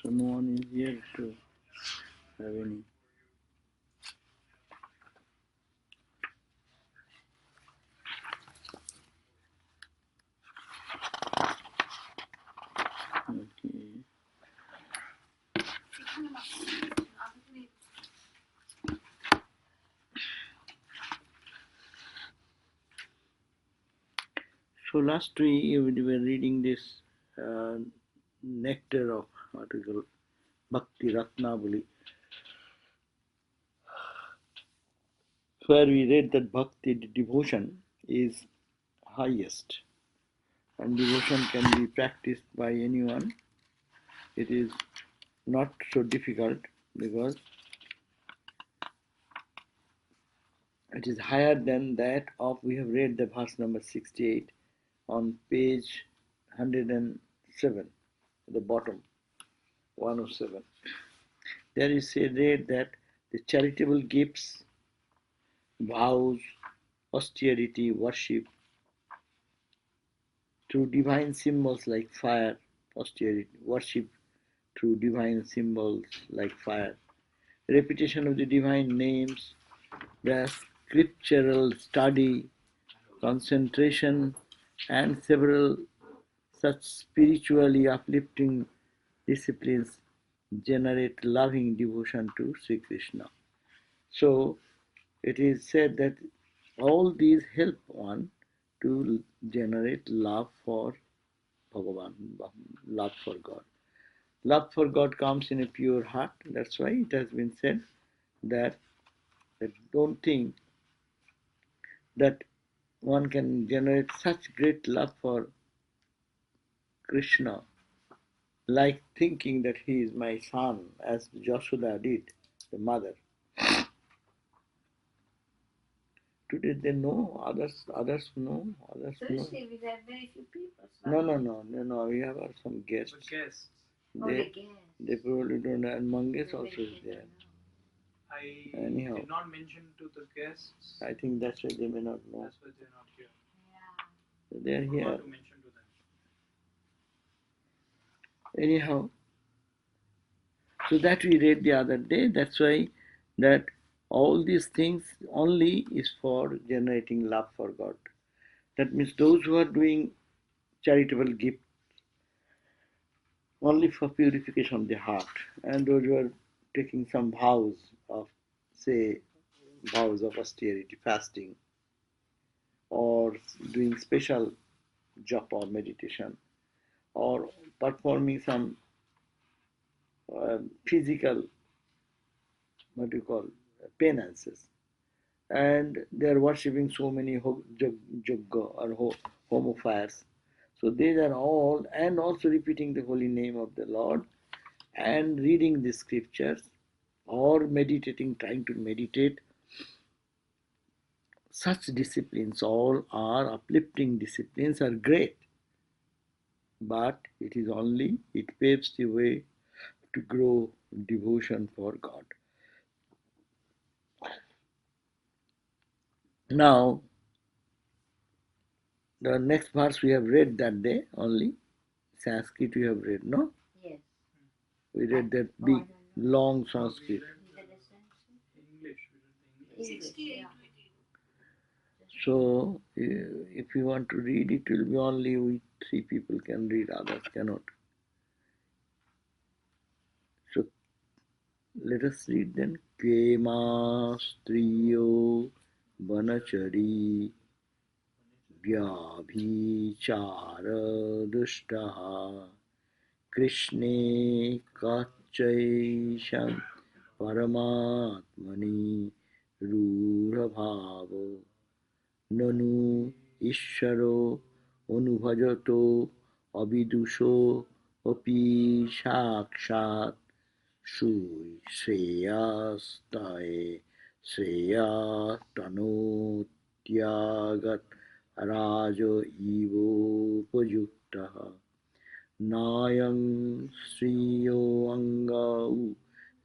so no one is here to have any. Okay. So last week we were reading this nectar of article Bhakti Ratnavali, where we read that bhakti, devotion, is highest, and devotion can be practiced by anyone. It is not so difficult because it is higher than that of, we have read the verse number 68 on page 107 at the bottom, 107. There is read that the charitable gifts, vows, austerity, worship through divine symbols like fire, austerity, worship through divine symbols like fire, repetition of the divine names, the scriptural study, concentration, and several such spiritually uplifting disciplines generate loving devotion to Sri Krishna. So it is said that all these help one to generate love for Bhagavan, love for God. Love for God comes in a pure heart. That's why it has been said that don't think that one can generate such great love for Krishna, like thinking that he is my son, as Yashoda did, the mother. Today they know, others know, others know. Thursday we have very few people. No, we have some guests. Guests. They probably don't, and Mangesh also is there. Anyhow, did not mention to the guests. I think that's why they may not know. That's why they're not here. Yeah. They're here. Not to mention to them. Anyhow, so that we read the other day. That's why that all these things only is for generating love for God. That means those who are doing charitable gifts only for purification of the heart, and those who are taking some vows of, say, vows of austerity, fasting, or doing special japa or meditation, or performing some physical, what do you call, penances, and they are worshipping so many yogga or homo fires. So these are all, and also repeating the holy name of the Lord, and reading the scriptures, or meditating, trying to meditate. Such disciplines, all are uplifting disciplines, are great, but it is only, it paves the way to grow devotion for God. Now, the next verse we have read that day only. Sanskrit we have read, no? Yes. We read that big, long Sanskrit. English. Yeah. So, if you want to read, it will be only we three people can read, others cannot. So, let us read then. Kema striyo vanachari vyabhichara dushtaha Krishne kachaisham paramatmani rurabhavo nanu ishvaro anubhajato abidusho api sakshat Shreyastaye Shreyatanootyagat Rajo Ivo Pajuktaha Nayang Sriyo Angau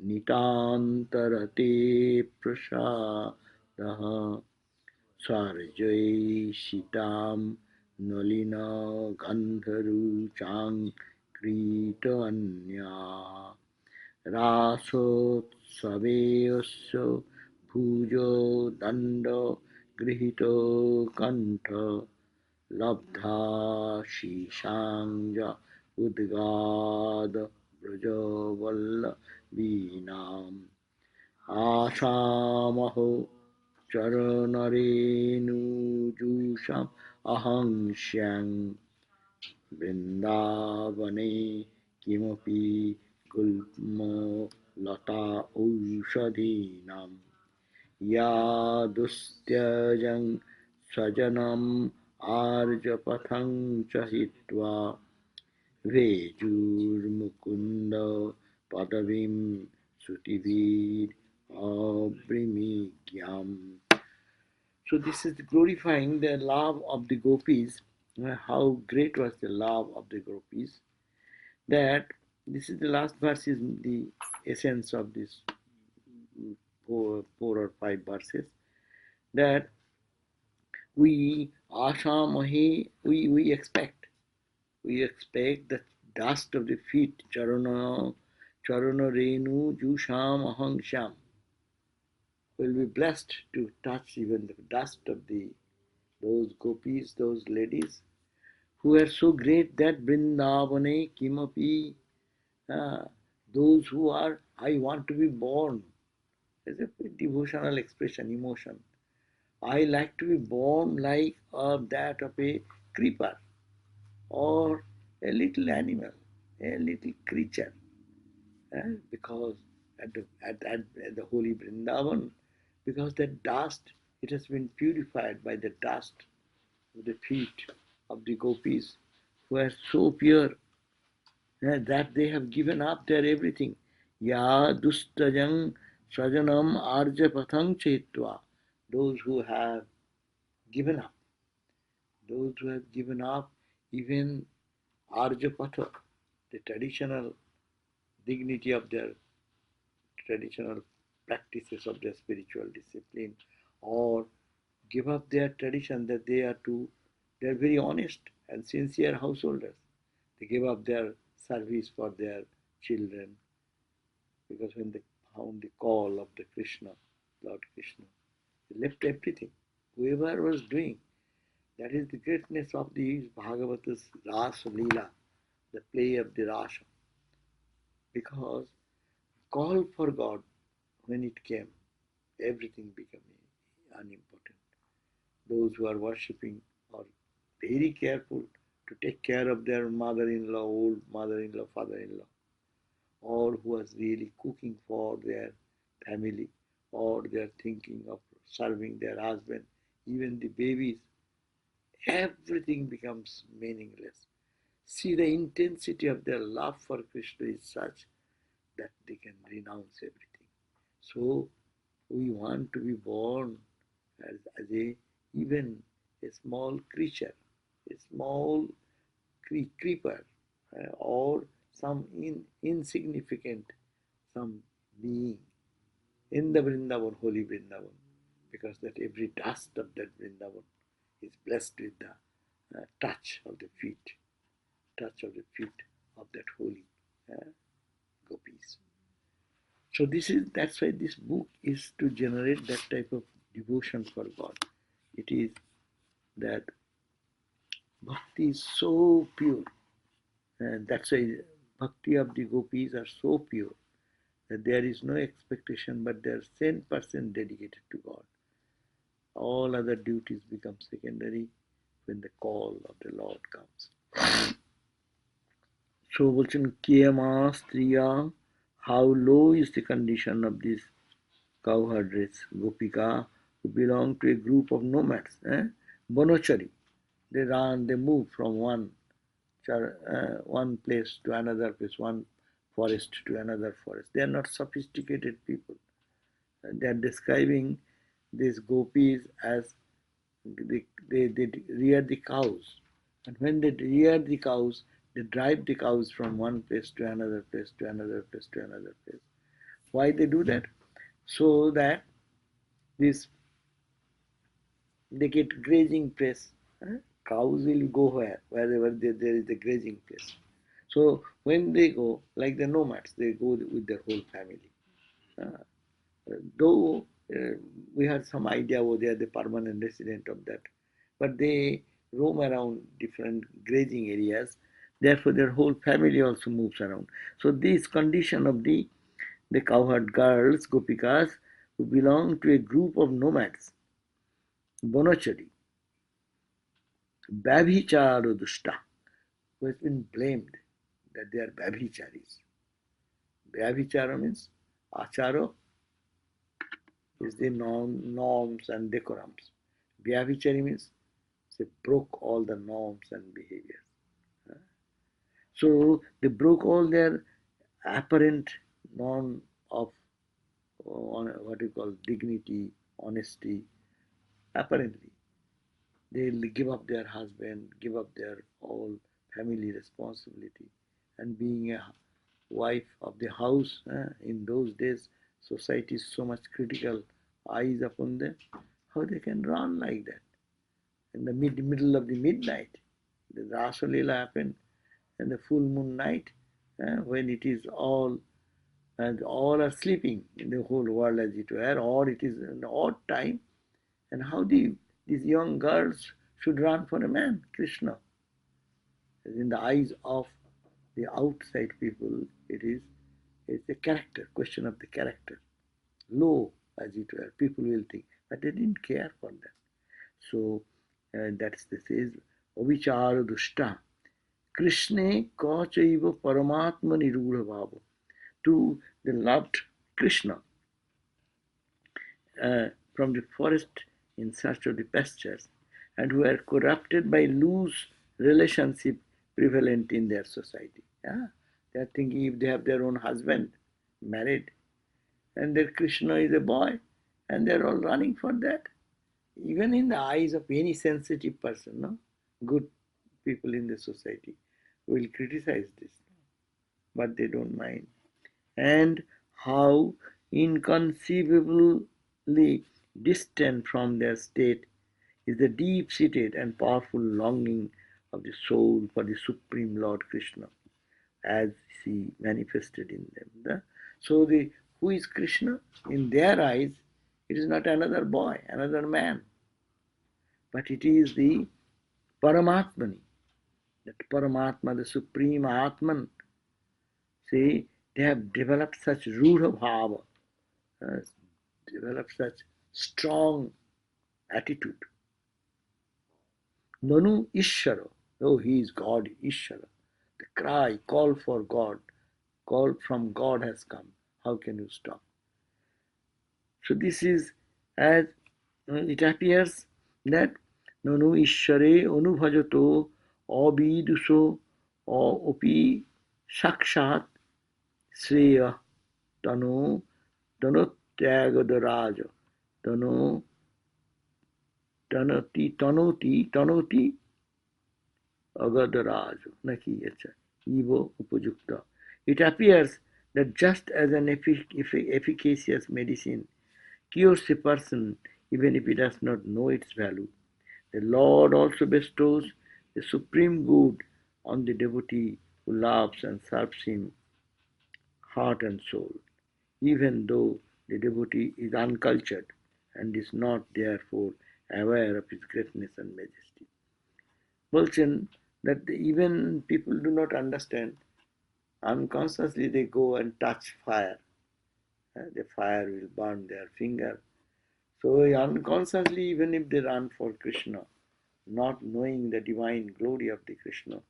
Nitantarate Prasadaha Sarjai Shitam Nalina Gandharu Chang Pritanya Rasotsaveyosso Bhujo Dando Grihito Kantha Labdha Shishangja Udgada Brajavalla Vinam Ashamaho Charanarenu Jusham Ahangshyang Vrindavane Kimapi Gulmo Lata Ushadhinam Yadustyajang Sajanam Arjapathang Chahitva Vejurmukunda Padavim Sutivid Abrimikyam. So this is glorifying the love of the gopis, how great was the love of the gopis, that this is the last verse is the essence of this four or five verses, that we ashamahe, we expect the dust of the feet, charana renu jusham ahang sham, will be blessed to touch even the dust of those gopis, those ladies who are so great that Vrindavane Kimapi, uh, those who are, I want to be born, as a devotional expression, emotion. I like to be born like that of a creeper or a little animal, a little creature, because at the holy Vrindavan, because that dust, it has been purified by the dust of the feet of the gopis who are so pure, that they have given up their everything. Ya dustajang sajanam arjapathang chetva. Those who have given up, those who have given up even arjapatha, the traditional dignity of their traditional practices of their spiritual discipline, or give up their tradition that they are very honest and sincere householders. They give up their service for their children, because when they found the call of the Krishna, Lord Krishna, they left everything. Whoever was doing, that is the greatness of the Bhagavata's Rasa Leela, the play of the Rasa. Because call for God, when it came, everything became unimportant. Those who are worshipping are very careful to take care of their mother-in-law, old mother-in-law, father-in-law, or who was really cooking for their family, or they are thinking of serving their husband, even the babies, everything becomes meaningless. See, the intensity of their love for Krishna is such that they can renounce everything. So we want to be born as a even a small creature, a small creeper, or some insignificant, some being in the Vrindavan, holy Vrindavan, because that every dust of that Vrindavan is blessed with the touch of the feet of that holy uh, gopis. So that's why this book is to generate that type of devotion for God. It is that bhakti is so pure, and that's why bhakti of the gopis are so pure that there is no expectation, but they are 100% dedicated to God. All other duties become secondary when the call of the Lord comes. So বলছেন কেমা স্ত্রিয়া, how low is the condition of these cowherdess gopika who belong to a group of nomads, Bonochari. They run, they move from one place to another place, one forest to another forest. They are not sophisticated people. They are describing these gopis as they rear the cows. And when they rear the cows, they drive the cows from one place to another place to another place to another place. Why they do that? So that this they get grazing place. Cows will go wherever there is a grazing place. So when they go, like the nomads, they go with their whole family. Uh, though we had some idea they are the permanent resident of that, but they roam around different grazing areas. Therefore, their whole family also moves around. So this condition of the cowherd girls, gopikas, who belong to a group of nomads, Bonachari, Babhicharo Dushta, who has been blamed that they are Babhicharis. Babhichara means Acharo is the norms and decorums. Vyabhichari means they broke all the norms and behaviors. So they broke all their apparent norm of what you call dignity, honesty. Apparently, they'll give up their husband, give up their all family responsibility, and being a wife of the house. In those days, society is so much critical, eyes upon them. How they can run like that in the middle of the midnight? The Rasa Leela happened in the full moon night, when it is all and all are sleeping in the whole world as it were, or it is an odd time, and how these young girls should run for a man, Krishna. In the eyes of the outside people, it's a character, question of the character. Low, as it were, people will think, but they didn't care for that. So that's this is Avichara Dushta. Krishne Kachaiva Paramatma Nirudha Bhava. To the loved Krishna, from the forest in search of the pastures, and who are corrupted by loose relationship prevalent in their society. Yeah? They are thinking if they have their own husband married, and their Krishna is a boy, and they are all running for that. Even in the eyes of any sensitive person, no? Good people in the society will criticize this, but they don't mind. And how inconceivably distant from their state is the deep-seated and powerful longing of the soul for the Supreme Lord Krishna, as he manifested in them. So who is Krishna? In their eyes, it is not another boy, another man, but it is the Paramatmani, that Paramatma, the Supreme Atman. See, they have developed such Rudha Bhava, uh, developed such strong attitude. Nanu Ishara, oh, he is God, Ishara. The cry, call for God, call from God has come. How can you stop? So this is as it appears that Nanu Ishare Anubhajato Abiduso Opi Sakshat Sreya Tanu Tanotyagadaraja Tanu Tanoti Agadaraj Naki Yacha Evo Upajukta. It appears that just as an efficacious medicine cures a person even if he does not know its value, the Lord also bestows the supreme good on the devotee who loves and serves him heart and soul, even though the devotee is uncultured and is not therefore aware of his greatness and majesty. Bolchen, that even people do not understand, unconsciously they go and touch fire. The fire will burn their finger. So unconsciously, even if they run for Krishna, not knowing the divine glory of the Krishna,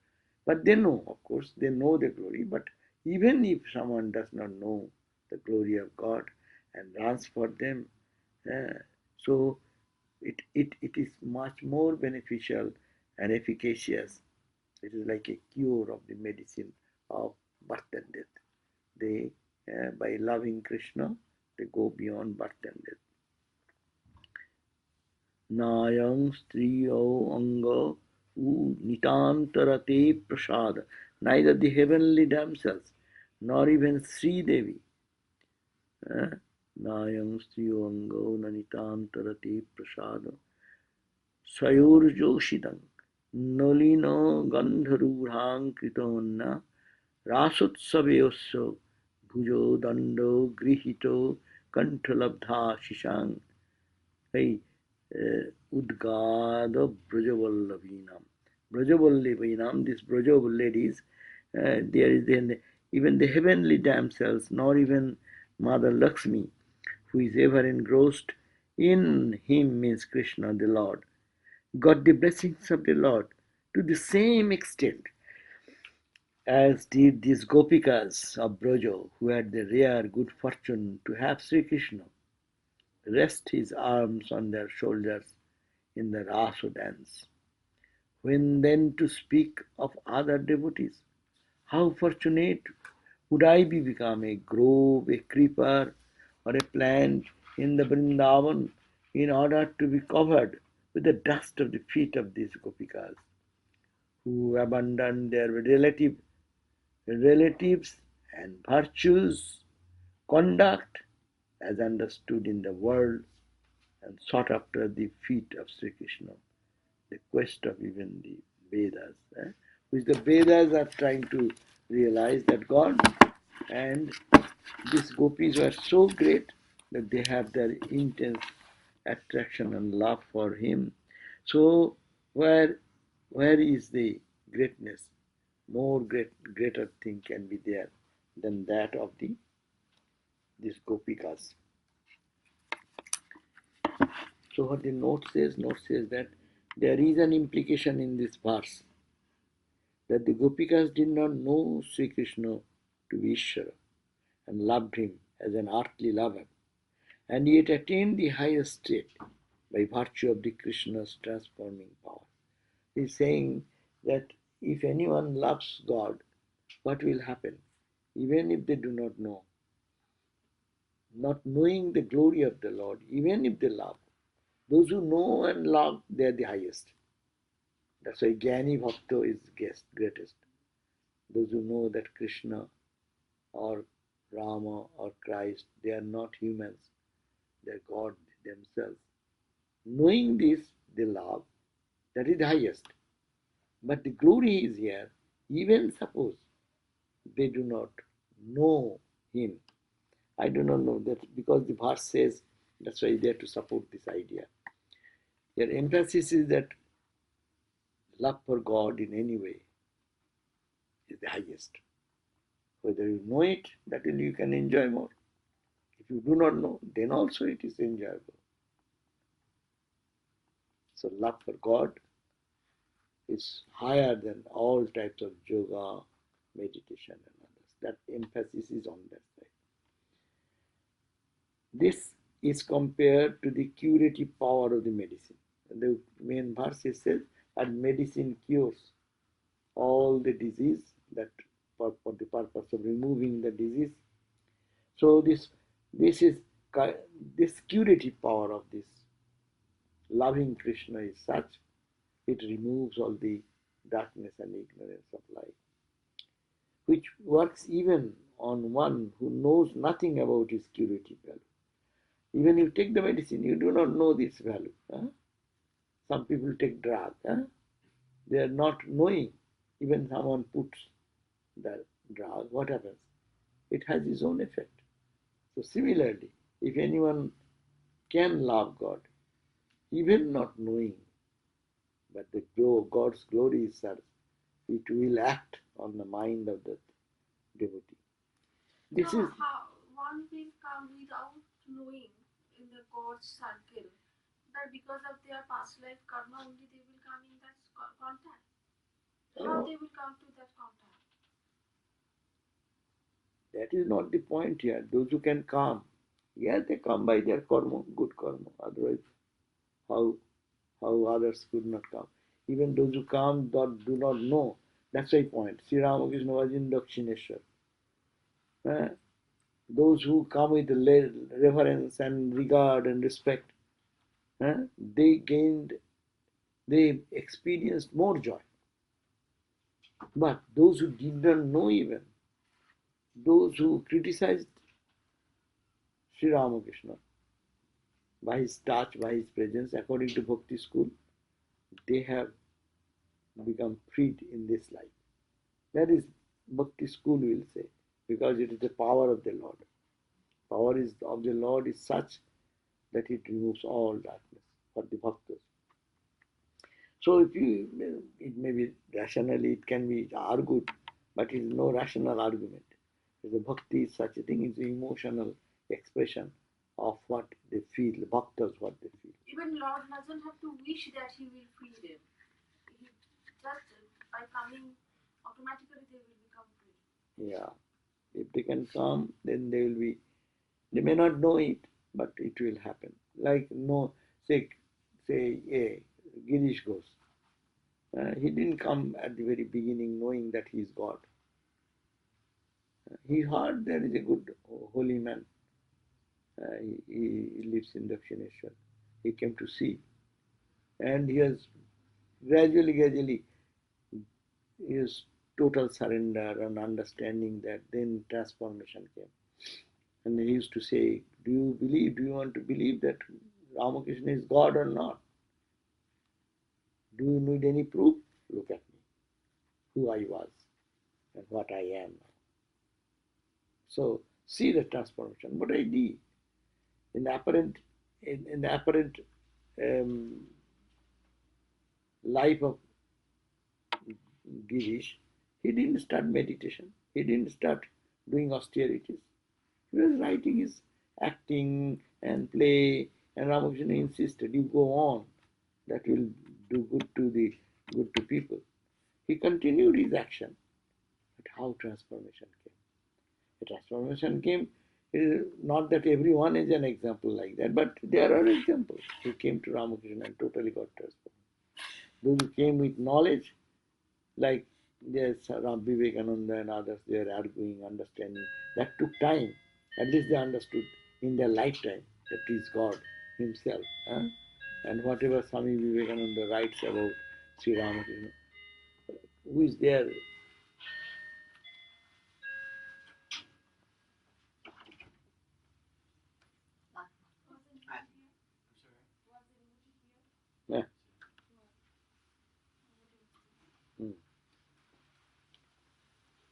but they know, of course, they know the glory, but even if someone does not know the glory of God and runs for them, so it is much more beneficial and efficacious. It is like a cure of the medicine of birth and death. They, by loving Krishna, they go beyond birth and death. Nayang striyo anga u nitantarate prasad. Neither the heavenly damsels nor even Sri Devi. Nayang striyo anga u nitantarate prasad. Sayorjoshidang nolino gandharurhang kritonna Rasotsaveyosso bhujo dando grihito kantralabdha shishang. Hey, Udgada Brajavallavinam. Brajavallavinam, these Braja ladies, there is even the heavenly damsels, nor even Mother Lakshmi, who is ever engrossed in him, means Krishna, the Lord, got the blessings of the Lord to the same extent as did these Gopikas of Braja, who had the rare good fortune to have Sri Krishna rest his arms on their shoulders in the Raso dance. When then to speak of other devotees, how fortunate would I be become a grove, a creeper, or a plant in the Vrindavan in order to be covered with the dust of the feet of these Gopikas, who abandoned their relatives and virtues, conduct as understood in the world, and sought after the feet of Sri Krishna, the quest of even the Vedas, which the Vedas are trying to realize that God, and these gopis were so great that they have their intense attraction and love for him. So where is the greatness? More greater thing can be there than that of these gopikas. So what the note says that there is an implication in this verse that the Gopikas did not know Sri Krishna to be Ishvara and loved him as an earthly lover, and yet attained the highest state by virtue of the Krishna's transforming power. He is saying that if anyone loves God, what will happen? Even if they do not know, not knowing the glory of the Lord, even if they love, those who know and love, they are the highest. That's why Jnani Bhakta is greatest. Those who know that Krishna or Rama or Christ, they are not humans, they are God themselves. Knowing this, they love, that is the highest. But the glory is here, even suppose they do not know Him. I do not know that because the verse says, that's why they have to support this idea. Their emphasis is that love for God in any way is the highest. Whether you know it, that will you can enjoy more. If you do not know, then also it is enjoyable. So love for God is higher than all types of yoga, meditation and others. That emphasis is on that side. This is compared to the curative power of the medicine. The main verse says, and medicine cures all the disease, that for the purpose of removing the disease. So this curative power of this loving Krishna is such, it removes all the darkness and ignorance of life, which works even on one who knows nothing about his curative value. Even you take the medicine, you do not know this value. Huh? Some people take drug. Huh? They are not knowing. Even someone puts the drug, what happens? It has its own effect. So similarly, if anyone can love God, even not knowing, but the God's glory is such, it will act on the mind of the devotee. This So is how one will come without knowing in the God's circle that because of their past life karma only they will come in that contact. How they will come to that contact? that is not the point here. Those who can come, yes, they come by their karma, good karma. Otherwise, how others could not come? Even those who come that do not know. That's my point. Sri Ramakrishna was in Dakshineshwar. Those who come with reverence and regard and respect, they experienced more joy. But those who did not know, even those who criticized Sri Ramakrishna by his touch, by his presence, according to Bhakti school, they have become freed in this life. That is Bhakti school will say, because it is the power of the Lord. Power is of the Lord is such that it removes all darkness for the bhaktas. So if you, it may be rationally, it can be argued, but it is no rational argument. The bhakti is such a thing, is the emotional expression of what they feel, the bhaktas what they feel. Even Lord doesn't have to wish that he will free them. He just by coming automatically they will become free. Yeah. If they can come, then they will be, they may not know it, but it will happen. Like no, say Girish Ghosh. He didn't come at the very beginning knowing that he is God. He heard there is a good holy man. He lives in Dakshineshwar. He came to see, and he has gradually, his total surrender and understanding that then transformation came. And he used to say, do you want to believe that Ramakrishna is God or not? Do you need any proof? Look at me, who I was and what I am now. So see the transformation. What I did in the apparent um, life of Girish, he didn't start meditation. He didn't start doing austerities. He was writing his acting and play, and Ramakrishna insisted, "You go on. That will do good to people." He continued his action, but how transformation came? The transformation came. It is not that everyone is an example like that, but there are examples who came to Ramakrishna and totally got transformed. Those who came with knowledge, like there's Ram Vivekananda and others, they are arguing, understanding. That took time. At least they understood in their lifetime that he is God himself. Huh? And whatever Swami Vivekananda writes about Sri Ramakrishna, who is there? Yeah. Hmm.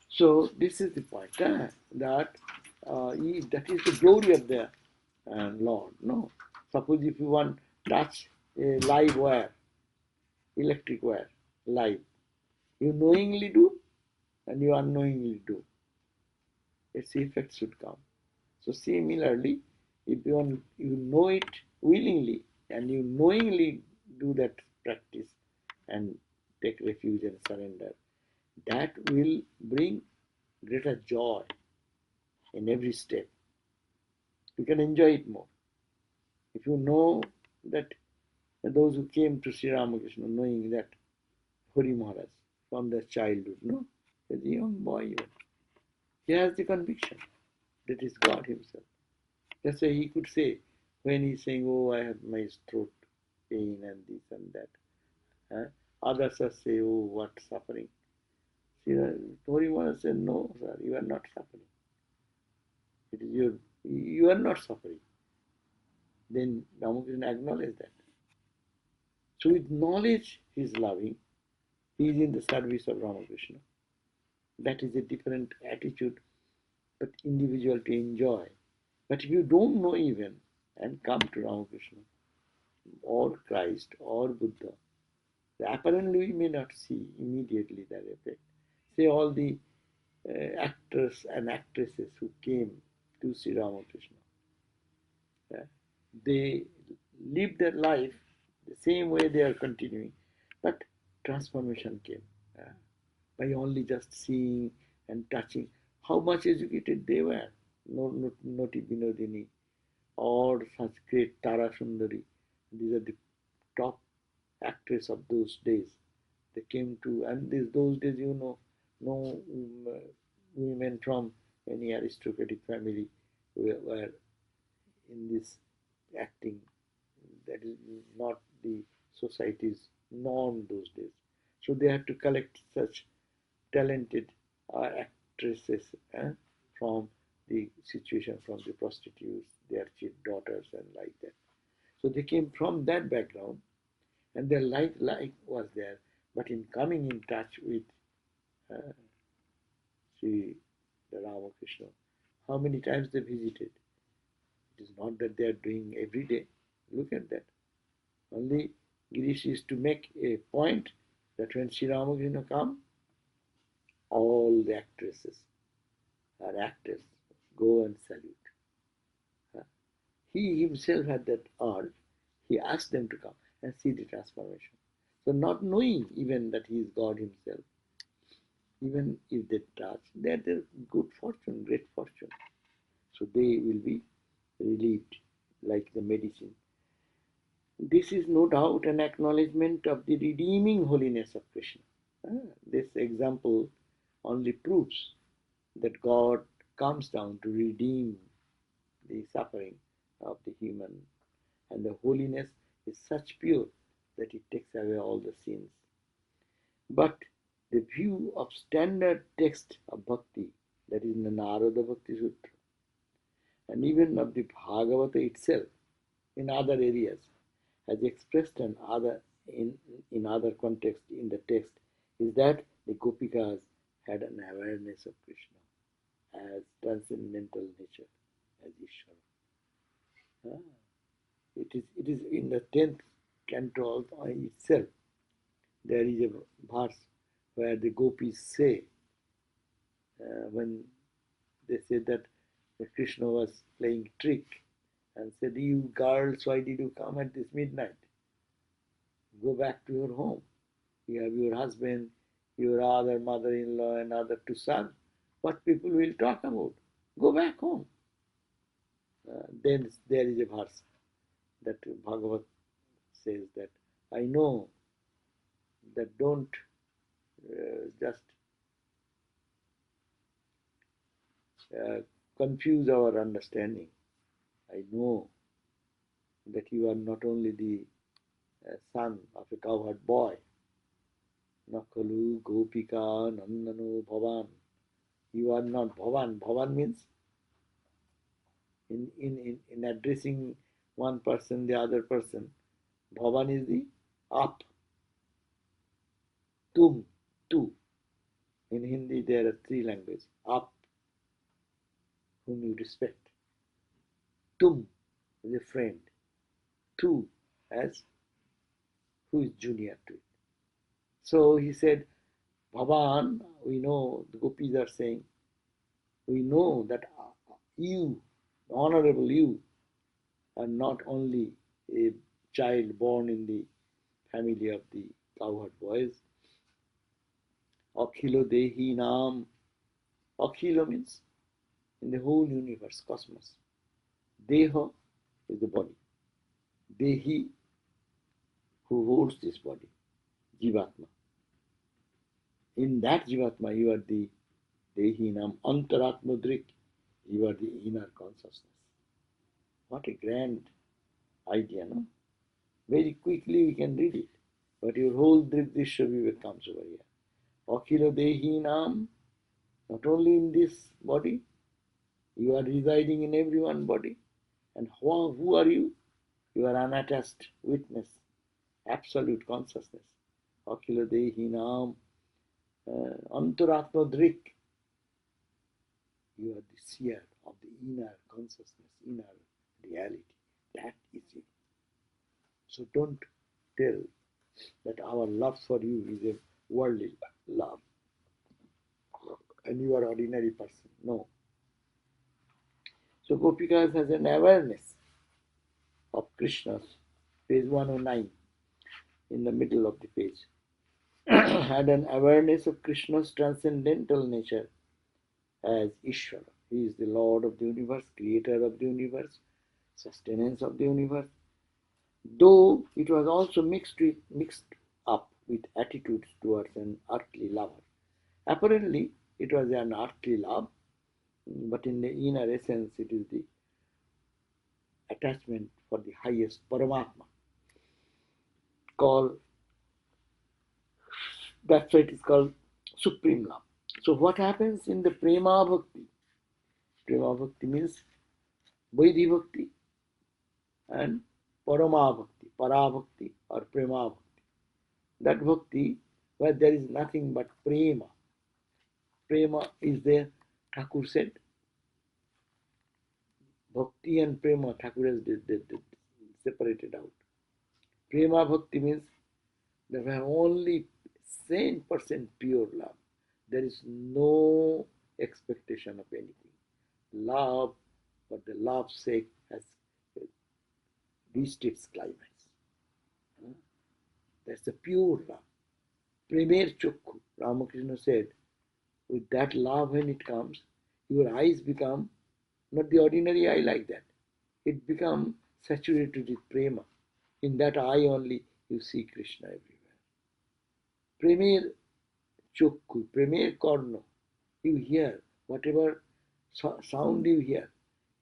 So this is the point, that that is the glory of the Lord. No, suppose if you want touch a live wire, electric wire, live, you knowingly do and you unknowingly do. Its effect should come. So similarly, if you know it willingly and you knowingly do that practice and take refuge and surrender, that will bring greater joy in every step. You can enjoy it more. If you know that those who came to Sri Ramakrishna knowing that Hari Maharaj from their childhood, no? As a young boy even, he has the conviction that is God himself. That's why he could say, when he's saying, oh, I have my throat pain and this and that. Others are say, oh, what suffering. See, Hari Maharaj said, no, sir, you are not suffering. It is you are not suffering. Then Ramakrishna acknowledged that. So with knowledge he is loving, he is in the service of Ramakrishna. That is a different attitude, but individual to enjoy. But if you don't know even and come to Ramakrishna or Christ or Buddha, apparently we may not see immediately that effect. Say all the actors and actresses who came to Sri Ramakrishna, they live their life the same way they are continuing, but transformation came by only just seeing and touching. How much educated they were, Noti Binodini or such great Tara Sundari. These are the top actresses of those days. They came to, and those days, no women from any aristocratic family were in this acting. That is not the society's norm those days. So they had to collect such talented actresses from the situation, from the prostitutes, their chief daughters, and like that. So they came from that background, and their life was there. But in coming in touch with Sri Ramakrishna. How many times they visited? It is not that they are doing every day. Look at that. Only Girish is to make a point that when Sri Ramakrishna come, all the actresses or actors go and salute. He himself had that urge. He asked them to come and see the transformation. So not knowing even that he is God himself, even if they touch, they are their good fortune, great fortune. So they will be relieved like the medicine. This is no doubt an acknowledgement of the redeeming holiness of Krishna. This example only proves that God comes down to redeem the suffering of the human, and the holiness is such pure that it takes away all the sins. But the view of standard text of bhakti, that is in the Narada Bhakti Sutra, and even of the Bhagavata itself in other areas, as expressed in other context in the text, is that the Gopikas had an awareness of Krishna as transcendental nature, as Ishvara. It is in the 10th canto itself. There is a verse where the gopis say, when they said that Krishna was playing trick and said, "You girls, why did you come at this midnight? Go back to your home. You have your husband, your other mother-in-law and other to serve. What people will talk about? Go back home." Then there is a verse that Bhagavat says that, "I know that don't just confuse our understanding. I know that you are not only the son of a cowherd boy, Nakalu Gopika Nandano Bhavan. You are not Bhavan. Bhavan means in addressing one person, the other person, Bhavan is the up, tum, tu. In Hindi there are three languages. Up, whom you respect. Tum is a friend. Tu as who is junior to it. So he said, Bhavan, we know, the gopis are saying, we know that you, honorable you, are not only a child born in the family of the cowherd boys. Akhilo Dehi Nam. Akhilo means in the whole universe, cosmos. Deha is the body. Dehi, who holds this body. Jivatma. In that Jivatma, you are the Dehi Nam. Antaratmadrik, you are the inner consciousness. What a grand idea, no? Very quickly we can read it. But your whole Drisha Vivek comes over here. Akhila Dehi Nam, not only in this body, you are residing in every one body. And who are you? You are unattached witness, absolute consciousness. Akhila Dehi Nam, Antaratma Drik. You are the seer of the inner consciousness, inner reality. That is it. So don't tell that our love for you is a worldly love and you are ordinary person. No. So Gopikas has an awareness of Krishna's, page 109, in the middle of the page, had an awareness of Krishna's transcendental nature as Ishvara. He is the Lord of the universe, creator of the universe, sustenance of the universe, though it was also mixed up with attitudes towards an earthly lover. Apparently, it was an earthly love, but in the inner essence, it is the attachment for the highest Paramatma. That's why it is called supreme love. So what happens in the Prema Bhakti? Prema Bhakti means Vaidhi Bhakti and Parama Bhakti, Para Bhakti or Prema Bhakti. That Bhakti where there is nothing but Prema. Prema is there. Thakur said, Bhakti and Prema, Thakur has separated out. Prema Bhakti means there were only 10% pure love. There is no expectation of anything. Love, for the love's sake, has reached its climax. That's the pure love. Premier Chokku, Ramakrishna said, with that love when it comes, your eyes become not the ordinary eye like that. It becomes saturated with prema. In that eye only you see Krishna everywhere. Premier Chokku, Premier Karno, you hear whatever sound you hear,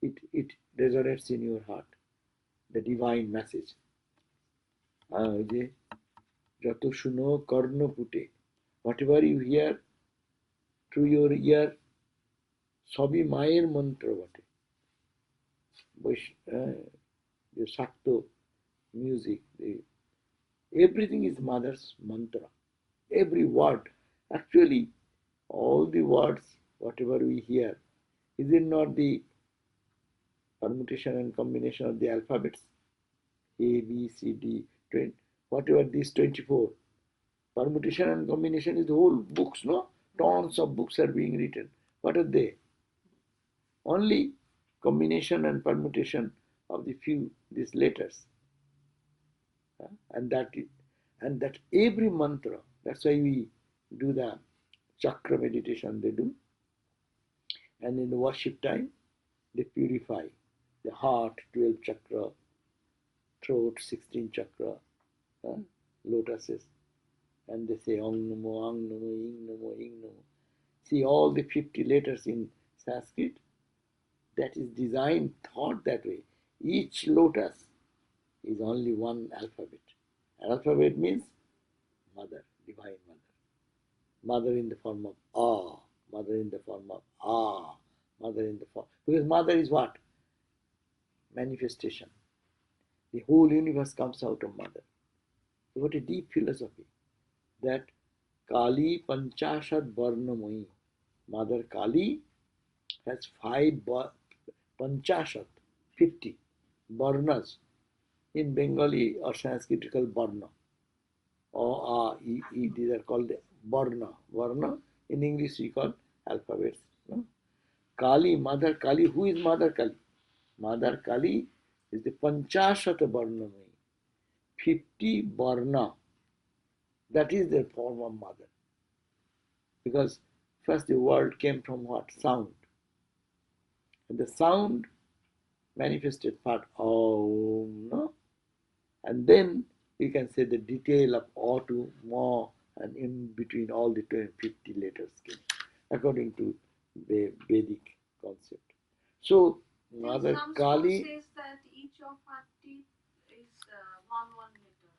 it resonates in your heart. The divine message. যত শুনো কর্ণপুটে, whatever you hear through your ear, সবই মায়ের মন্ত্র বটে। The Shakto music, everything is mother's mantra. Every word, actually, all the words, whatever we hear, is it not the permutation and combination of the alphabets? A, B, C, D, 20, whatever these 24. Permutation and combination is the whole books, no? Tons of books are being written. What are they? Only combination and permutation of the few, these letters. And that every mantra, that's why we do the chakra meditation they do. And in the worship time, they purify the heart, 12 chakra, throat, 16 chakra, lotuses. And they say Ong Namo, Ang Namo, Ing Namo, Ing Namo. See all the 50 letters in Sanskrit, that is designed, thought that way. Each lotus is only one alphabet. Alphabet means mother, divine mother. Mother in the form of Ah, mother in the form of Ah, mother in the form. Because mother is what? Manifestation. The whole universe comes out of mother. So what a deep philosophy. That Kali Panchashat Varnamoyi. Mother Kali has 5 Panchashat, 50 Varnas. In Bengali or Sanskritical Varna. O, A, E, these are called Varna. Varna, in English we call alphabets. No? Kali, Mother Kali. Who is Mother Kali? Mother Kali is the Panchashat Varnamoyi. 50 Varna. That is the form of mother. Because first the world came from what? Sound. And the sound manifested part Om, no? And then you can say the detail of O to Ma, and in between all the 50 letters came, according to the Vedic concept. So, Mother Some Kali. school says that each of our teeth is one letter,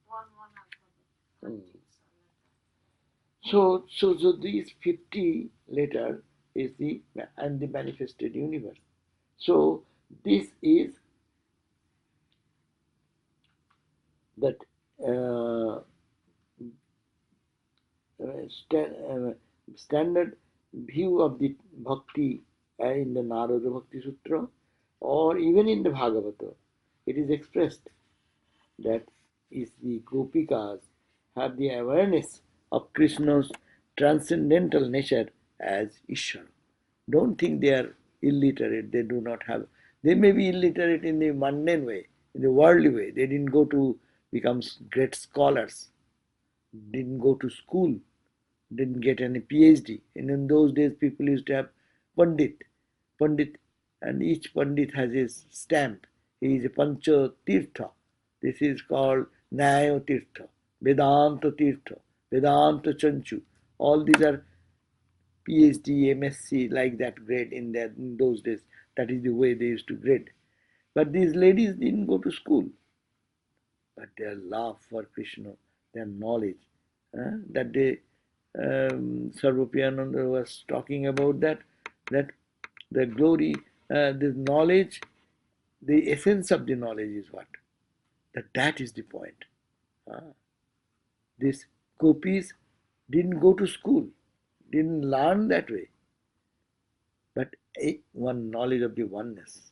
one alphabet. So these 50 letters is the manifested universe. So this is that standard view of the bhakti in the Narada Bhakti Sutra, or even in the Bhagavata. It is expressed that is the Gopikas have the awareness of Krishna's transcendental nature as Ishvara. Don't think they are illiterate. They do not have. They may be illiterate in the mundane way, in the worldly way. They didn't go to become great scholars, didn't go to school, didn't get any PhD. And in those days, people used to have Pandit, and each Pandit has his stamp. He is a Pancha Tirtha. This is called Nyaya Tirtha, Vedanta Tirtha, Vedanta Chanchu. All these are PhD, MSc, like that grade in those days. That is the way they used to grade. But these ladies didn't go to school. But their love for Krishna, their knowledge, that day Sarvadevananda was talking about that the glory, this knowledge, the essence of the knowledge is what? That is the point. These gopis didn't go to school. didn't learn that way, but one knowledge of the oneness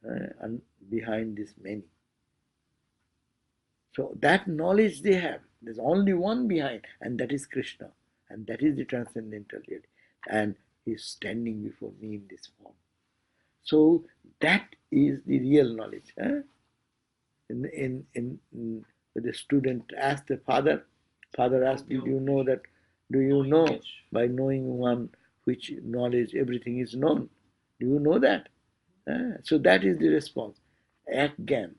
and behind this many. So that knowledge they have, there's only one behind, and that is Krishna, and that is the transcendental reality, and he's standing before me in this form. So that is the real knowledge. The student asked the father asked, did you know that? Do you know by knowing one which knowledge everything is known? Do you know that? So that is the response. Again,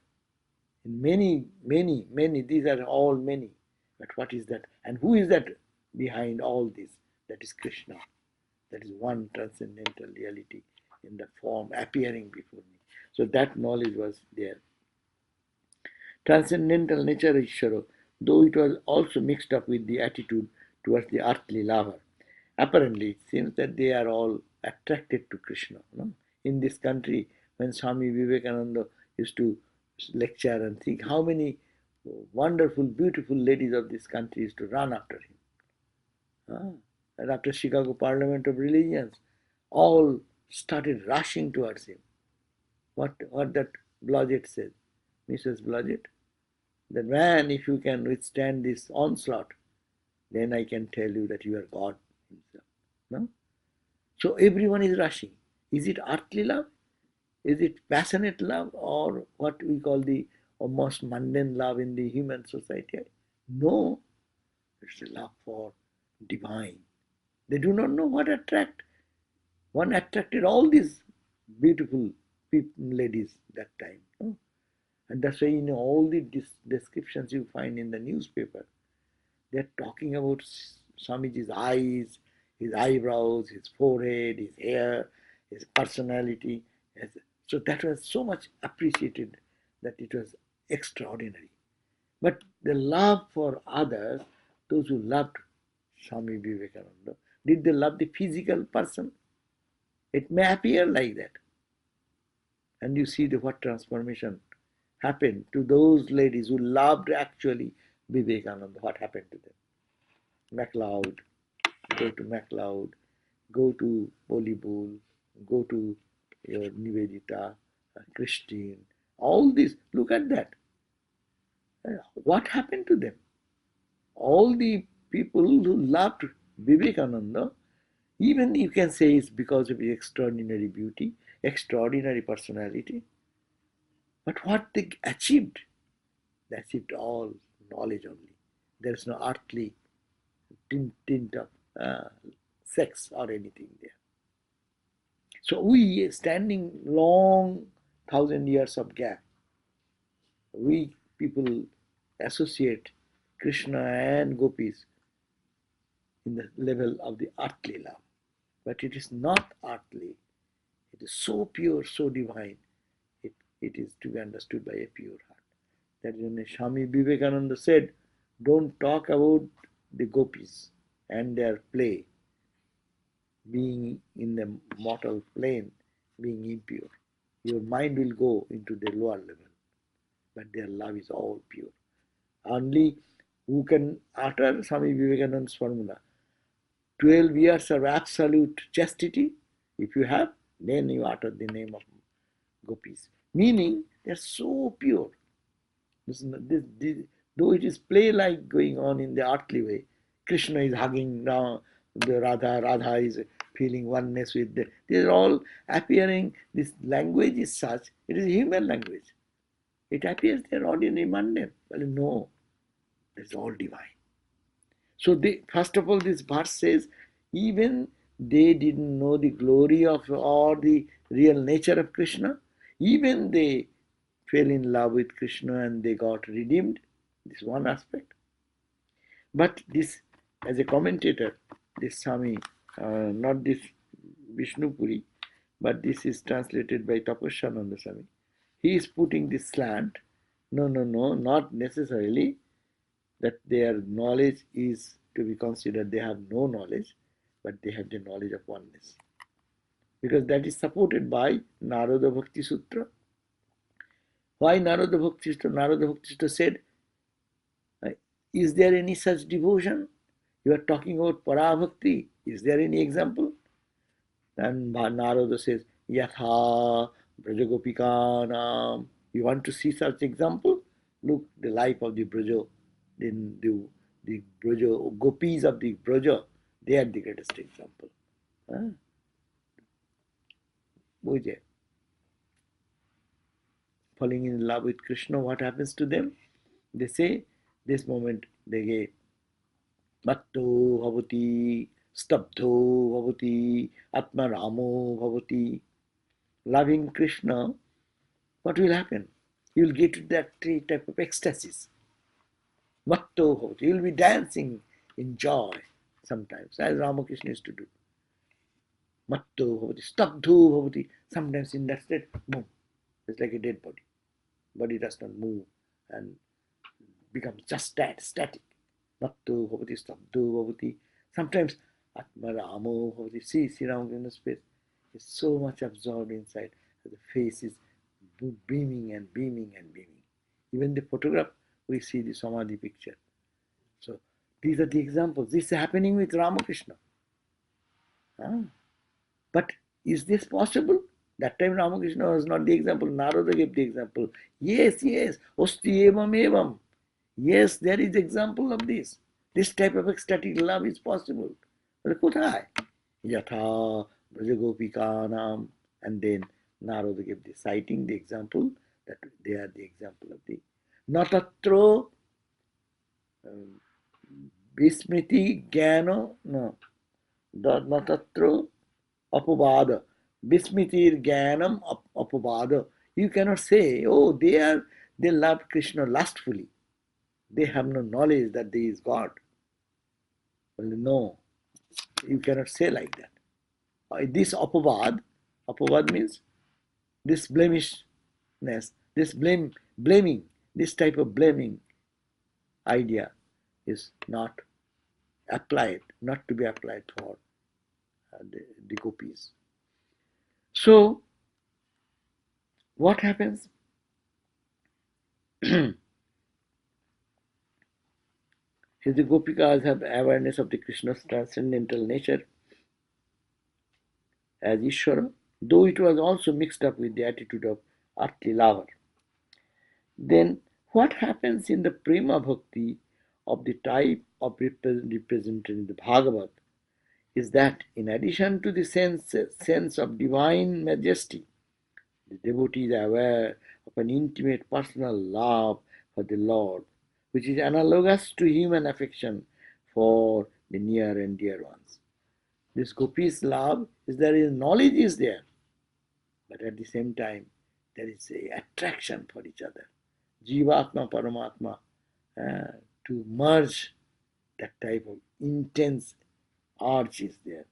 many, these are all many. But what is that? And who is that behind all this? That is Krishna. That is one transcendental reality in the form appearing before me. So that knowledge was there. Transcendental nature is Ishvara, though it was also mixed up with the attitude towards the earthly lover. Apparently, it seems that they are all attracted to Krishna. No? In this country, when Swami Vivekananda used to lecture and think how many wonderful, beautiful ladies of this country used to run after him. And after Chicago Parliament of Religions, all started rushing towards him. What that Blodgett said, Mrs. Blodgett, that man, if you can withstand this onslaught, then I can tell you that you are God himself. No? So everyone is rushing. Is it earthly love? Is it passionate love, or what we call the almost mundane love in the human society? No, it's a love for divine. They do not know what attract. One attracted all these beautiful ladies that time. No? And that's why in all the descriptions you find in the newspaper, they're talking about Swamiji's eyes, his eyebrows, his forehead, his hair, his personality. So that was so much appreciated that it was extraordinary. But the love for others, those who loved Swami Vivekananda, did they love the physical person? It may appear like that. And you see what transformation happened to those ladies who loved actually Vivekananda. What happened to them? MacLeod, go to MacLeod, go to Bollywood, go to your Nivedita, Christine, all this, look at that. What happened to them? All the people who loved Vivekananda, even you can say it's because of his extraordinary beauty, extraordinary personality. But what they achieved all knowledge only. There is no earthly tint of sex or anything there. So we, standing long 1,000 years of gap, we people associate Krishna and gopis in the level of the earthly love. But it is not earthly. It is so pure, so divine. It is to be understood by a pure heart. That is when Swami Vivekananda said, don't talk about the gopis and their play, being in the mortal plane, being impure. Your mind will go into the lower level. But their love is all pure. Only who can utter Swami Vivekananda's formula? 12 years of absolute chastity, if you have, then you utter the name of gopis. Meaning, they are so pure. Though it is play-like going on in the earthly way, Krishna is hugging now the Radha is feeling oneness with them. These are all appearing, this language is such, it is human language. It appears they are ordinary mundane. Well, no, it's all divine. So first of all, this verse says, even they didn't know the glory of or the real nature of Krishna. Even they fell in love with Krishna and they got redeemed. This one aspect. But this, as a commentator, this Swami, not this Vishnupuri, but this is translated by Tapasyananda Swami. He is putting this slant. No, not necessarily that their knowledge is to be considered. They have no knowledge, but they have the knowledge of oneness. Because that is supported by Narada Bhakti Sutra. Why Narada Bhakti Sutra? Narada Bhakti Sutra said, is there any such devotion? You are talking about Parabhakti. Is there any example? And Narada says, Yatha Brajagopikanam. You want to see such example? Look, the life of the Braja, then the Braja, gopis of the Braja, they are the greatest example. Huh? Falling in love with Krishna, what happens to them? They say, this moment they get Matto bhavati, stabdho bhavati, atma ramo bhavati. Loving Krishna, what will happen? You will get to that type of ecstasis. Matto bhavati. You will be dancing in joy sometimes, as Ramakrishna used to do. Matto bhavati, stabdho bhavati. Sometimes in that state, boom, it's like a dead body. Body does not move and becomes just that, static. Matto bhavati, stabdho bhavati. Sometimes atma ramo bhavati. See Ramakrishna's face. Is so much absorbed inside that the face is beaming and beaming and beaming. Even the photograph, we see the Samadhi picture. So these are the examples. This is happening with Ramakrishna. But is this possible? That time Ramakrishna was not the example. Narada gave the example. Yes, Osti evam evam. Yes, there is example of this. This type of ecstatic love is possible. But kuthai? Yatha Brajagopikanam. And then Narada gave the citing, the example, that they are the example of the Natatro Vismriti Jnana, no, Natatro Apavada. Vismitir Jnanam Apavada. You cannot say, oh, they love Krishna lustfully. They have no knowledge that there is God. Well, no, you cannot say like that. This apavad means this blemishness, this blaming, this type of blaming idea is not applied, not to be applied for the gopis. So, what happens? If the gopikas have awareness of the Krishna's transcendental nature as Ishvara, though it was also mixed up with the attitude of earthly lover, then what happens in the prema bhakti of the type of represented in the Bhagavad is that in addition to the sense of divine majesty, the devotee is aware of an intimate personal love for the Lord, which is analogous to human affection for the near and dear ones. This gopi's love is there, knowledge is there, but at the same time there is a attraction for each other. Jivatma Paramatma, to merge, that type of intense urge is there.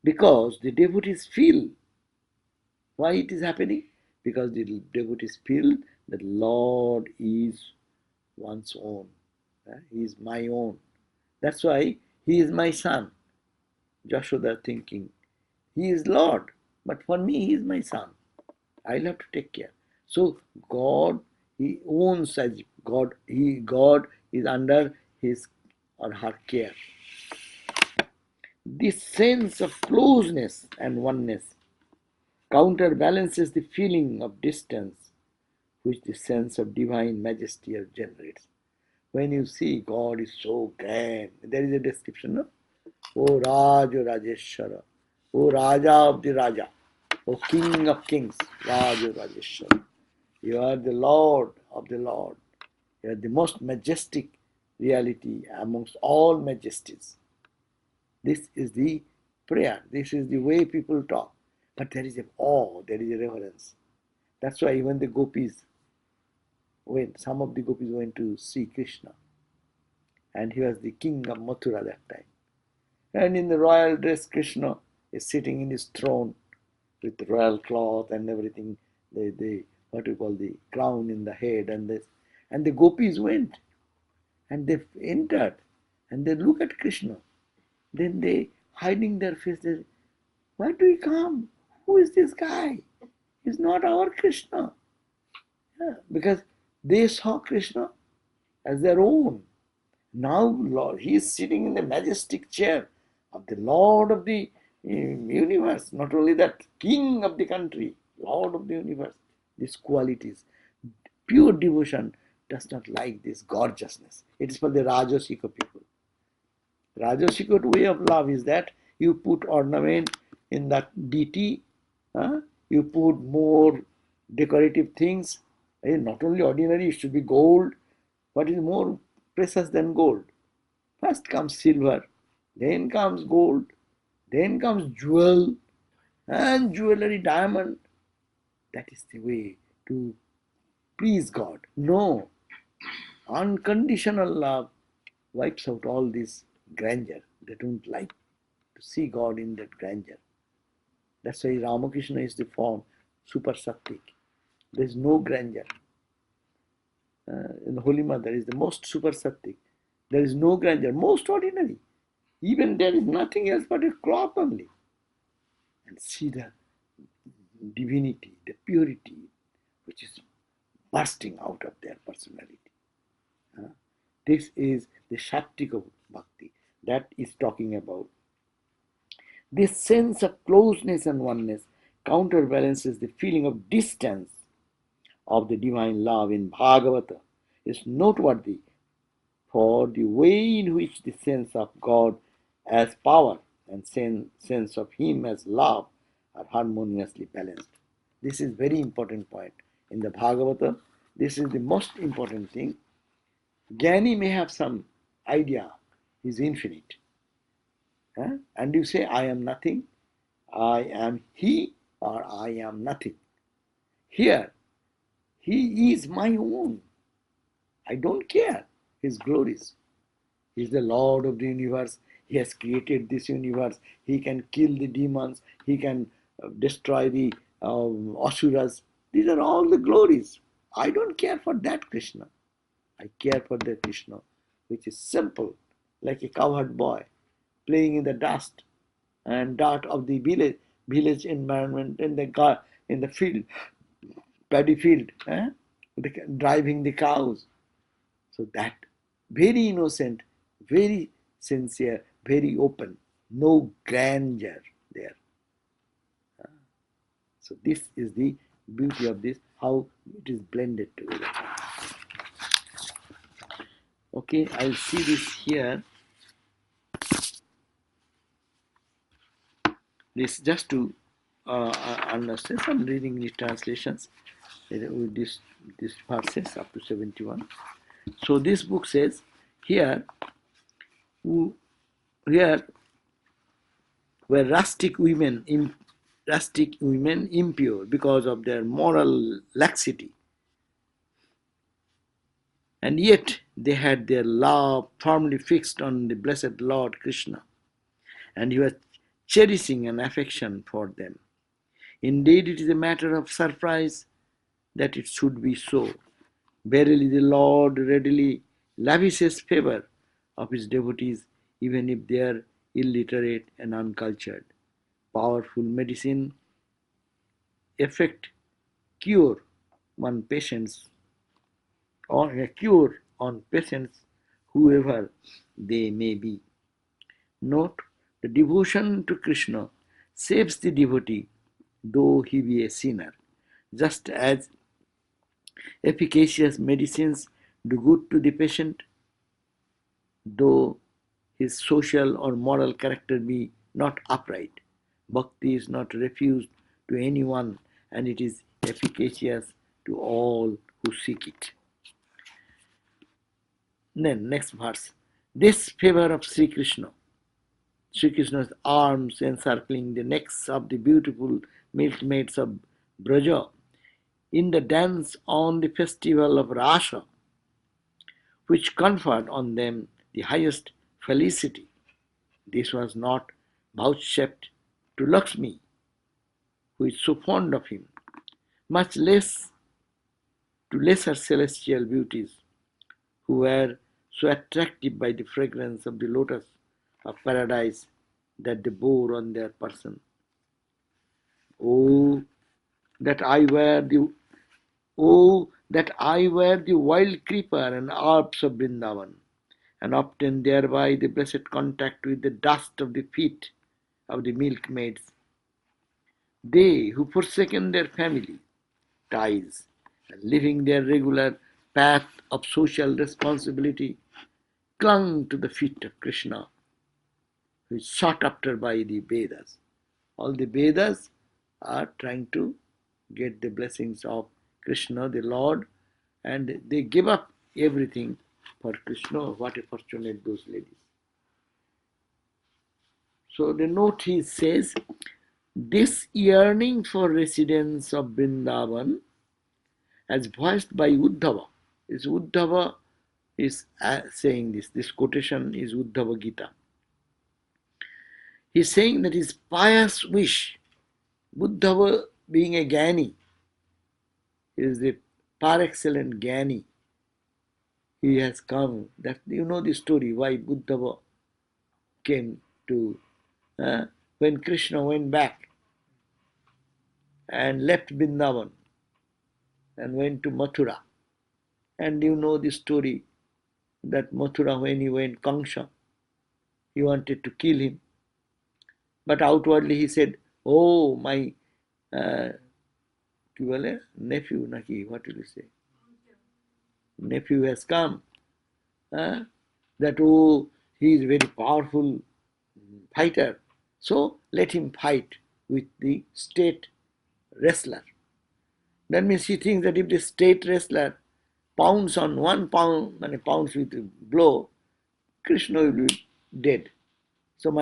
Because the devotees feel why it is happening, because the devotees feel that Lord is one's own. He is my own. That's why he is my son. Jashoda thinking, he is Lord, but for me he is my son. I'll have to take care. So God, he owns as God. God is under his or her care. This sense of closeness and oneness counterbalances the feeling of distance which the sense of divine majesty generates. When you see God is so grand, there is a description, no? O Raja Rajeshwara, O Raja of the Raja, O King of Kings, Raja Rajeshwara. You are the Lord of the Lord. You are the most majestic reality amongst all majesties. This is the prayer. This is the way people talk. But there is a awe, there is a reverence. That's why even the gopis some of the gopis went to see Krishna. And he was the king of Mathura that time. And in the royal dress, Krishna is sitting in his throne with the royal cloth and everything, the what you call the crown in the head and this. And the gopis went and they entered and they look at Krishna. Then they, hiding their face, they say, why do you come? Who is this guy? He's not our Krishna. Yeah, because they saw Krishna as their own. Now Lord, he is sitting in the majestic chair of the Lord of the universe. Not only that, King of the country, Lord of the universe. These qualities. Pure devotion does not like this gorgeousness. It is for the Rajasika people. Rajasika way of love is that you put ornament in that deity, you put more decorative things. Not only ordinary, it should be gold. What is more precious than gold? First comes silver, then comes gold, then comes jewel and jewelry, diamond. That is the way to please God. No, unconditional love wipes out all this grandeur. They don't like to see God in that grandeur. That's why Ramakrishna is the form super sattvic. There is no grandeur. In the Holy Mother is the most super sattvic. There is no grandeur, most ordinary. Even there is nothing else but a cloth only. And see the divinity, the purity which is bursting out of their personality. This is the Shaktika Bhakti that is talking about. This sense of closeness and oneness counterbalances the feeling of distance of the divine love in Bhagavata. Is noteworthy for the way in which the sense of God as power and sense of Him as love are harmoniously balanced. This is very important point. In the Bhagavata, this is the most important thing. Jnani may have some idea, he is infinite. And you say, I am nothing, I am He, or I am nothing. Here, He is my own. I don't care His glories. He is the Lord of the universe. He has created this universe. He can kill the demons. He can destroy the asuras. These are all the glories. I don't care for that Krishna. I care for the Krishna, which is simple, like a cowherd boy playing in the dust and dirt of the village environment in the field, paddy field, driving the cows. So that very innocent, very sincere, very open, no grandeur there. So this is the beauty of this, how it is blended together. Okay, I'll see this here. This just to understand. I'm reading the translations with this verses up to 71. So this book says here where rustic women impure because of their moral laxity, and yet they had their love firmly fixed on the blessed Lord Krishna, and he was cherishing an affection for them. Indeed, it is a matter of surprise that it should be so. Verily, the Lord readily lavishes favor of his devotees, even if they are illiterate and uncultured. Powerful medicine effect cure on patients or a cure on patients whoever they may be. Note, the devotion to Krishna saves the devotee though he be a sinner, just as efficacious medicines do good to the patient though his social or moral character be not upright. Bhakti is not refused to anyone, and it is efficacious to all who seek it. Then, next verse. This favor of Sri Krishna's arms encircling the necks of the beautiful milkmaids of Braja, in the dance on the festival of Rasa, which conferred on them the highest felicity. This was not vouchsafed to Lakshmi, who is so fond of him, much less to lesser celestial beauties, who were so attractive by the fragrance of the lotus of paradise that they bore on their person. Oh, that I were the oh, that I were the wild creeper and herbs of Vrindavan, and obtain thereby the blessed contact with the dust of the feet of the milkmaids, they who forsaken their family ties and leaving their regular path of social responsibility clung to the feet of Krishna, who is sought after by the Vedas. All the Vedas are trying to get the blessings of Krishna, the Lord, and they give up everything for Krishna. What a fortunate those ladies. So the note he says, this yearning for residence of Vrindavan, as voiced by Uddhava, is Uddhava is saying this. This quotation is Uddhava Gita. He's saying that his pious wish, Uddhava being a Gyani, is the par excellence Gyani. He has come. That you know the story why Uddhava came to when Krishna went back and left Vrindavan and went to Mathura. And you know the story that Mathura, when he went Kamsa, he wanted to kill him. But outwardly he said, oh, my nephew, Naki, what will you say? Nephew has come. That, oh, he is a very powerful fighter. So let him fight with the state wrestler. That means he thinks that if the state wrestler pounds on 1 pound, and pounds with a blow, Krishna will be dead. So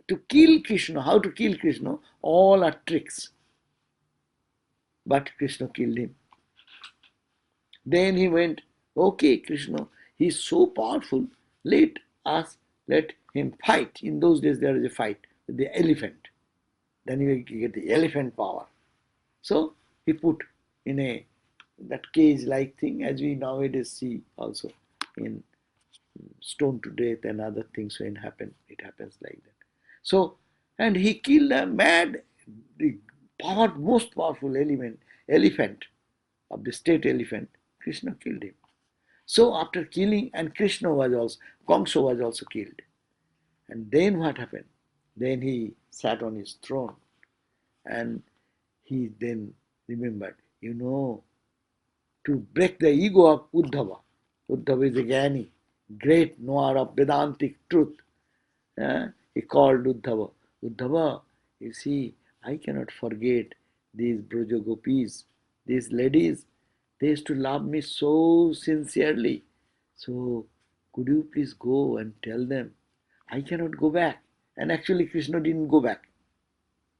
to kill Krishna, how to kill Krishna, all are tricks. But Krishna killed him. Then he went, okay, Krishna, he is so powerful, let him fight. In those days there is a fight with the elephant. Then you get the elephant power. So he put in that cage-like thing, as we nowadays see also in stone to death and other things when it happens like that. So, and he killed the most powerful elephant of the state elephant. Krishna killed him. So after killing, and Kamsa was also killed. And then what happened? Then he sat on his throne and he then remembered, to break the ego of Uddhava. Uddhava is a Gyani, great knower of Vedantic truth. He called Uddhava. Uddhava, you see, I cannot forget these Broja Gopis, these ladies. They used to love me so sincerely. So, could you please go and tell them I cannot go back? And actually, Krishna didn't go back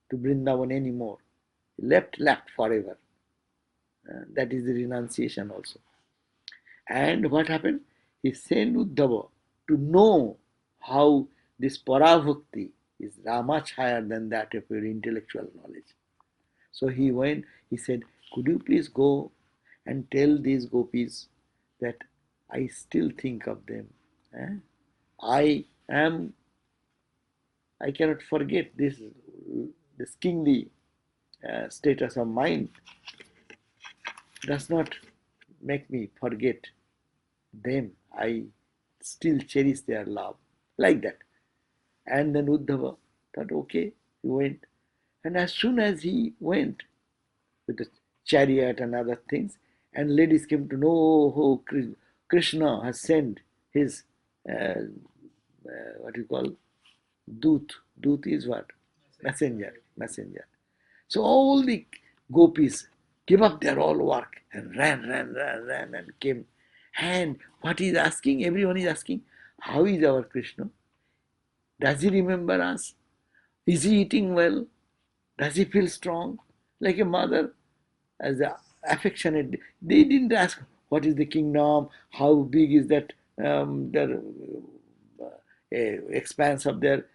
to Vrindavan anymore. He left forever. That is the renunciation also. And what happened? He sent Uddhava to know how this paravakti is much higher than that of your intellectual knowledge. So he went, he said, could you please go and tell these gopis that I still think of them. I cannot forget this kingly status of mine does not make me forget them. I still cherish their love. Like that. And then Uddhava thought, okay, he went. And as soon as he went with the chariot and other things, and ladies came to know, oh, Krishna has sent his, what you call, Doot. Doot is what? Messenger. So all the gopis gave up their all work and ran and came. And what is asking? Everyone is asking, how is our Krishna? Does he remember us? Is he eating well? Does he feel strong? Like a mother, as a affectionate. They didn't ask what is the kingdom, how big is that their expanse of their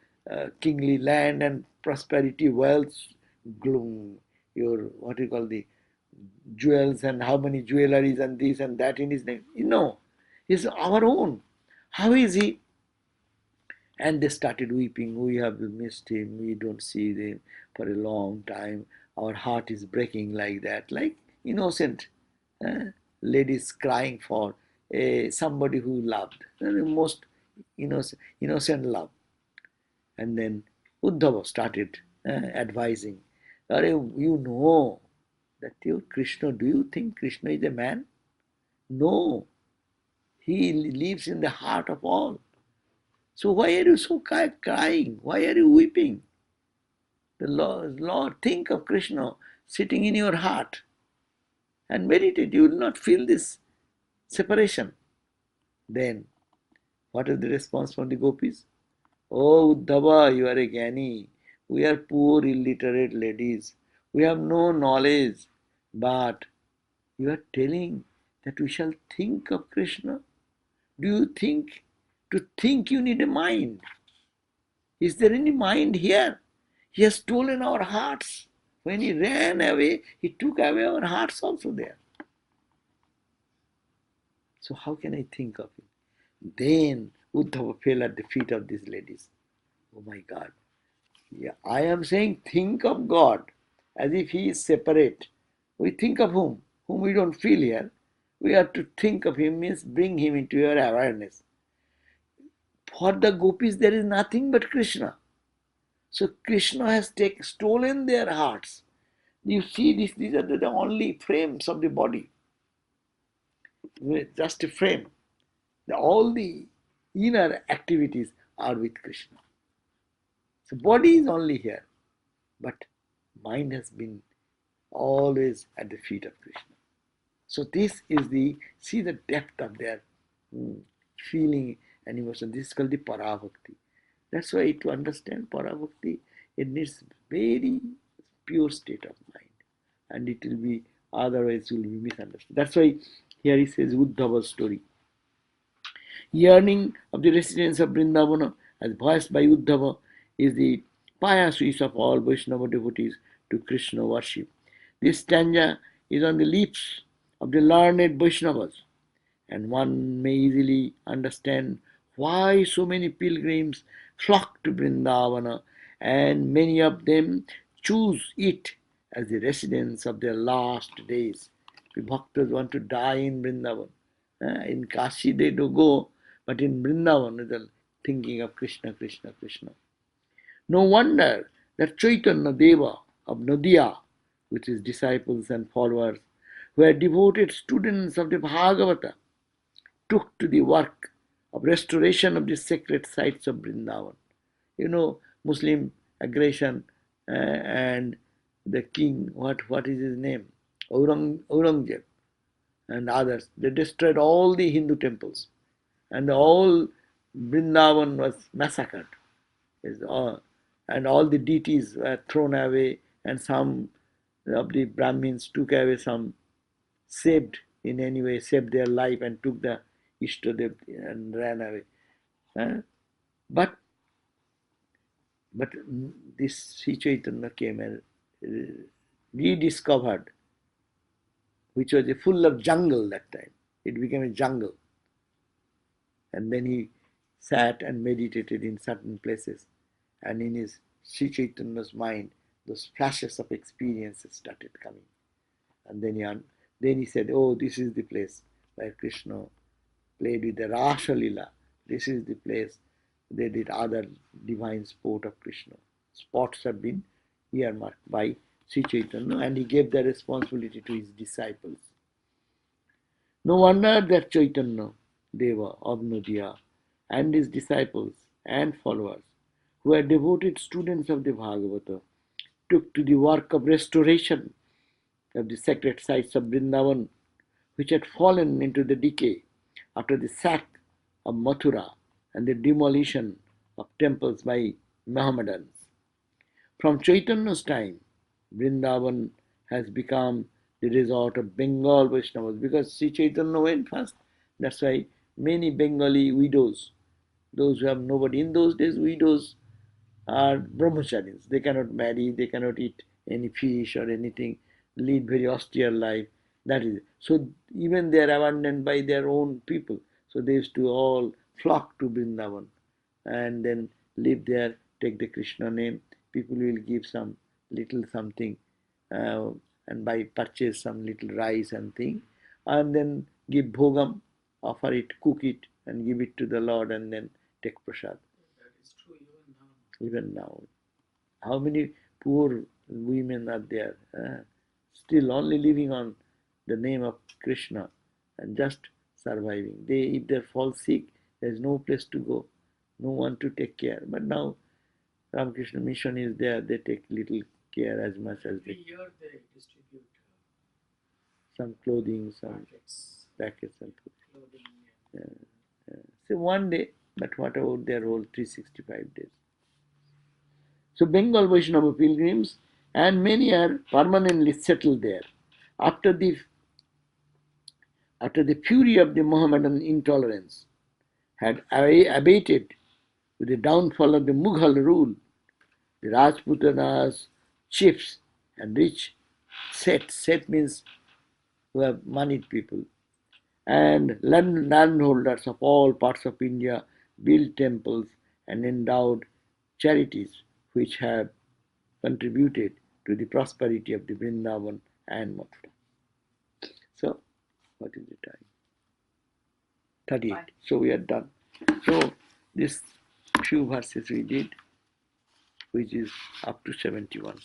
kingly land and prosperity, wealth, your what you call the jewels and how many jewelries and this and that in his name. No, it's our own. How is he? And they started weeping. We have missed him. We don't see him for a long time. Our heart is breaking like that, like innocent Ladies crying for somebody who loved, the most innocent love. And then Uddhava started advising, you know that you Krishna, do you think Krishna is a man? No, he lives in the heart of all. So why are you so crying? Why are you weeping? The Lord, think of Krishna sitting in your heart and meditate. You will not feel this separation. Then, what is the response from the gopis? Oh Uddhava, you are a Gyani. We are poor, illiterate ladies. We have no knowledge. But you are telling that we shall think of Krishna? Do you think? To think you need a mind. Is there any mind here? He has stolen our hearts. When he ran away, he took away our hearts also there. So how can I think of him? Then Uddhava fell at the feet of these ladies. Oh my God. Yeah, I am saying think of God as if he is separate. We think of whom? Whom we don't feel here. We have to think of him means bring him into your awareness. For the gopis, there is nothing but Krishna. So Krishna has stolen their hearts. You see, these are the only frames of the body. Just a frame. All the inner activities are with Krishna. So body is only here, but mind has been always at the feet of Krishna. So this is see the depth of their feeling and emotion. This is called the Parabhakti. That's why to understand Parabhakti, it needs very pure state of mind. And it will be, otherwise will be misunderstood. That's why here he says Uddhava's story. Yearning of the residents of Vrindavana, as voiced by Uddhava, is the pious wish of all Vaishnava devotees to Krishna worship. This stanza is on the lips of the learned Vaishnavas, and one may easily understand why so many pilgrims flock to Vrindavana, and many of them choose it as the residence of their last days. The bhaktas want to die in Vrindavan. In Kashi they do go, but in Vrindavan they're thinking of Krishna, Krishna, Krishna. No wonder that Chaitanya Deva of Nadia, with his disciples and followers, were devoted students of the Bhagavata, took to the work of restoration of the sacred sites of Vrindavan. You know, Muslim aggression and the king, what is his name? Aurangzeb and others. They destroyed all the Hindu temples, and all Vrindavan was massacred. And all the deities were thrown away, and some of the Brahmins took away some, saved in any way, saved their life and took the Ishtadev and ran away. But but this Sri Chaitanya came and rediscovered, which was a full of jungle that time. It became a jungle. And then he sat and meditated in certain places. And in his Sri Chaitanya's mind, those flashes of experiences started coming. And then he said, oh, this is the place where Krishna played with the Rasa Lila. This is the place they did other divine sport of Krishna. Spots have been earmarked by Sri Chaitanya, and he gave the responsibility to his disciples. No wonder that Chaitanya Deva of Nadia and his disciples and followers, who were devoted students of the Bhagavata, took to the work of restoration of the sacred sites of Vrindavan, which had fallen into the decay after the sack of Mathura and the demolition of temples by Mohammedans. From Chaitanya's time, Vrindavan has become the resort of Bengal Vaishnavas, because Sri Chaitanya went first. That's why many Bengali widows, those who have nobody, in those days widows are brahmacharis. They cannot marry, they cannot eat any fish or anything, lead very austere life. That is it. So even they are abandoned by their own people. So they used to all flock to Vrindavan and then live there, take the Krishna name. People will give some little something and buy purchase some little rice and thing. and then give bhogam, offer it, cook it, and give it to the Lord, and then take prasad. That is true even now. Even now, how many poor women are there, still only living on the name of Krishna and just surviving. They, if they fall sick, there is no place to go, no one to take care. But now Ramakrishna Mission is there, they take little care as much as Every they, year they distribute some clothing, some packets, packets and food. clothing. So one day, but what about their whole 365 days? So Bengal Vaishnava pilgrims and many are permanently settled there. After the fury of the Mohammedan intolerance had abated with the downfall of the Mughal rule, the Rajputanas, chiefs and rich Seth means who have moneyed people, and landholders of all parts of India built temples and endowed charities which have contributed to the prosperity of the Vrindavan and Mathura. So, what is the time? 38. So we are done. So, this few verses we did, which is up to 71.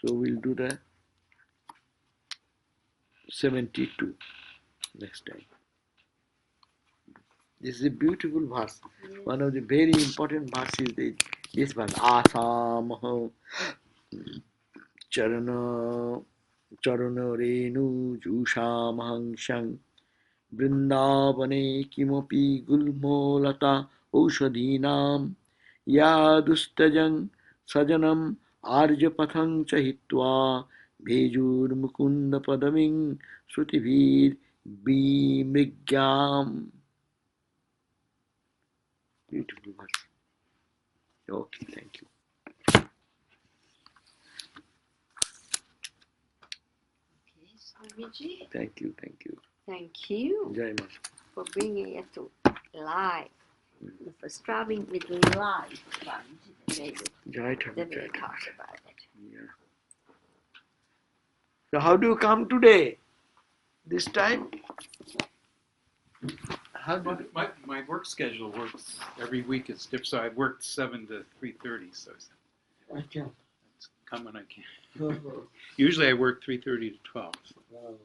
So we'll do the 72 next time. This is a beautiful verse. Yes. One of the very important verses is this verse. Asam charana renu jushamahang shang Vrindavane kimopi gulmolata aushadhinam yadustajang sajanam arjapathang chahitva bhejur mukunda padaming srutivir bimrigyam. Beautiful verse. Okay, thank you. Okay, Swamiji, Thank you, thank you. thank you Jai Ma. for bringing it to life, for starting with life, Swamiji. Very good. Jai Thakur, Then Jai we Thakur. talk about it. Yeah. So how do you come today? This time? How do you... My work schedule works every week is different. So I worked 7 to 3:30. So I said, let's come when I can. Usually I work 3:30 to 12. Wow.